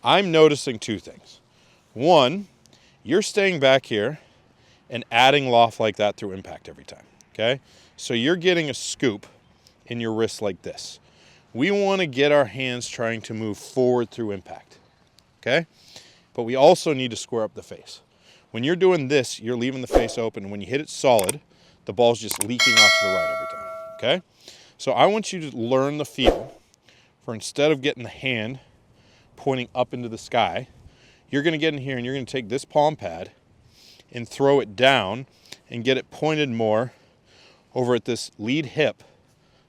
I'm noticing two things. One, you're staying back here and adding loft like that through impact every time, okay? So you're getting a scoop in your wrist like this. We want to get our hands trying to move forward through impact, okay? But we also need to square up the face. When you're doing this, you're leaving the face open. When you hit it solid, the ball's just leaking off to the right every time, okay? So I want you to learn the feel for, instead of getting the hand pointing up into the sky, you're going to get in here and you're going to take this palm pad and throw it down and get it pointed more over at this lead hip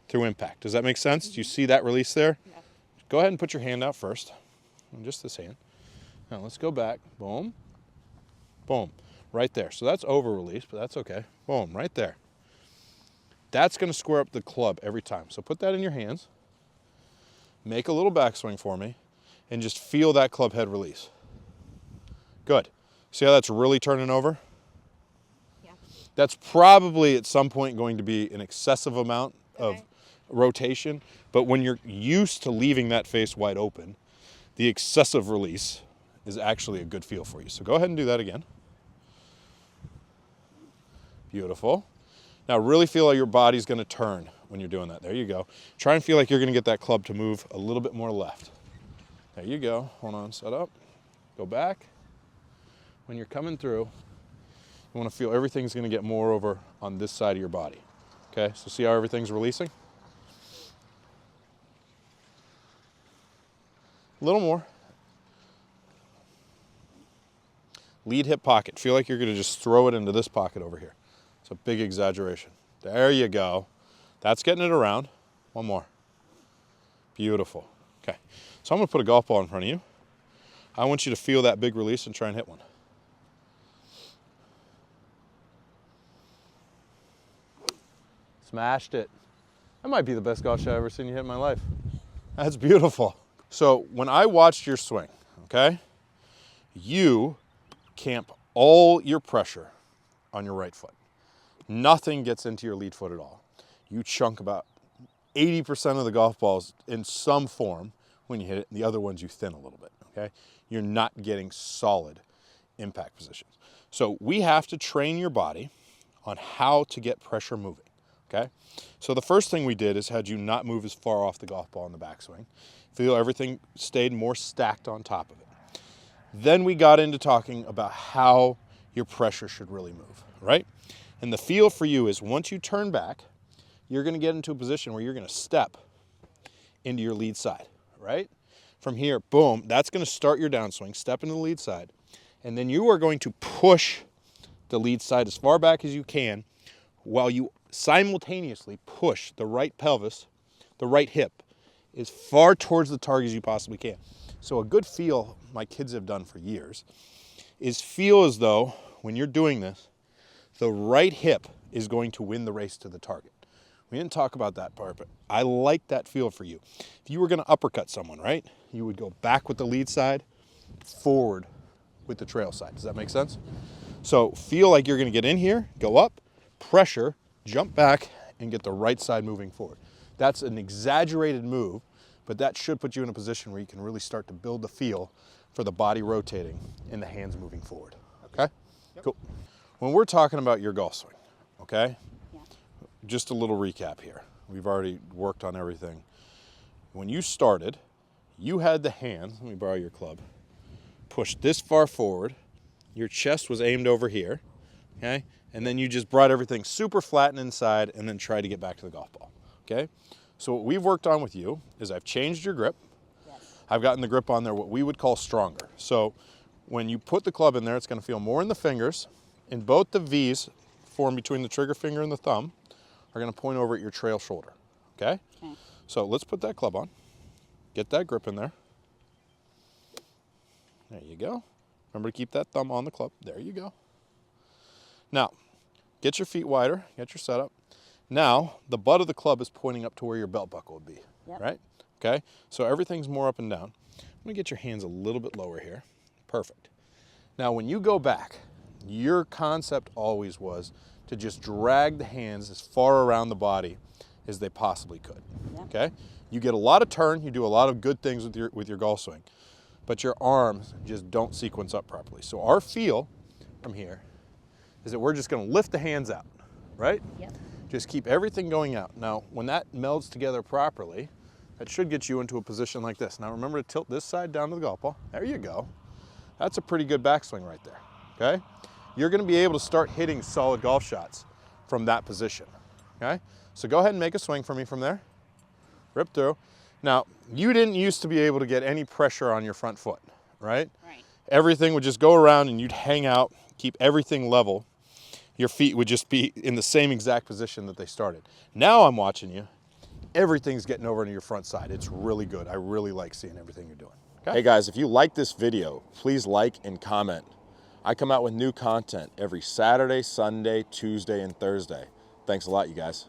through impact. Does that make sense? Do you see that release there? Yeah. Go ahead and put your hand out first. Just this hand. Now let's go back. Boom. Boom. Right there. So that's over release, but that's okay. Boom. Right there. That's going to square up the club every time. So put that in your hands. Make a little backswing for me and just feel that club head release. Good. See how that's really turning over? Yeah. That's probably at some point going to be an excessive amount of rotation, but when you're used to leaving that face wide open, the excessive release is actually a good feel for you. So go ahead and do that again. Beautiful. Now really feel like your body's going to turn when you're doing that. There you go. Try and feel like you're going to get that club to move a little bit more left. There you go. Hold on, set up. Go back. When you're coming through, you want to feel everything's going to get more over on this side of your body. Okay, so see how everything's releasing? A little more. Lead hip pocket. Feel like you're going to just throw it into this pocket over here. It's a big exaggeration. There you go. That's getting it around. One more. Beautiful. Okay, so I'm going to put a golf ball in front of you. I want you to feel that big release and try and hit one. Smashed it. That might be the best golf shot I've ever seen you hit in my life. That's beautiful. So when I watched your swing, okay, you camp all your pressure on your right foot. Nothing gets into your lead foot at all. You chunk about 80% of the golf balls in some form when you hit it, and the other ones you thin a little bit, okay? You're not getting solid impact positions. So we have to train your body on how to get pressure moving. Okay, so the first thing we did is had you not move as far off the golf ball in the backswing. Feel everything stayed more stacked on top of it. Then we got into talking about how your pressure should really move, right? And the feel for you is once you turn back, you're going to get into a position where you're going to step into your lead side, right? From here, boom, that's going to start your downswing, step into the lead side, and then you are going to push the lead side as far back as you can while you simultaneously push the right pelvis, the right hip, as far towards the target as you possibly can. So a good feel my kids have done for years is feel as though when you're doing this, the right hip is going to win the race to the target. We didn't talk about that part, but I like that feel for you. If you were going to uppercut someone, right, you would go back with the lead side, forward with the trail side. Does that make sense? So feel like you're going to get in here, go up, pressure, jump back, and get the right side moving forward. That's an exaggerated move, but that should put you in a position where you can really start to build the feel for the body rotating and the hands moving forward. Okay? Yep. Cool. When we're talking about your golf swing, okay? Yeah. Just a little recap here. We've already worked on everything. When you started, you had the hand, let me borrow your club, pushed this far forward, your chest was aimed over here, okay? And then you just brought everything super flat and inside and then tried to get back to the golf ball, okay? So what we've worked on with you is I've changed your grip. Yes. I've gotten the grip on there what we would call stronger. So when you put the club in there, it's going to feel more in the fingers, and both the V's formed between the trigger finger and the thumb are going to point over at your trail shoulder, okay? Okay. So let's put that club on. Get that grip in there. There you go. Remember to keep that thumb on the club. There you go. Now, get your feet wider, get your setup. Now, the butt of the club is pointing up to where your belt buckle would be, yep. Right? Okay, so everything's more up and down. I'm gonna get your hands a little bit lower here. Perfect. Now, when you go back, your concept always was to just drag the hands as far around the body as they possibly could, yep. Okay? You get a lot of turn, you do a lot of good things with your golf swing. but your arms just don't sequence up properly. So our feel from here is that we're just gonna lift the hands out, right? Yep. Just keep everything going out. Now, when that melds together properly, that should get you into a position like this. Now remember to tilt this side down to the golf ball. There you go. That's a pretty good backswing right there, okay? You're gonna be able to start hitting solid golf shots from that position, okay? So go ahead and make a swing for me from there. Rip through. Now, you didn't used to be able to get any pressure on your front foot, right? Right. Everything would just go around and you'd hang out, keep everything level. Your feet would just be in the same exact position that they started. Now I'm watching you. Everything's getting over to your front side. It's really good. I really like seeing everything you're doing. Okay? Hey guys, if you like this video, please like and comment. I come out with new content every Saturday, Sunday, Tuesday, and Thursday. Thanks a lot, you guys.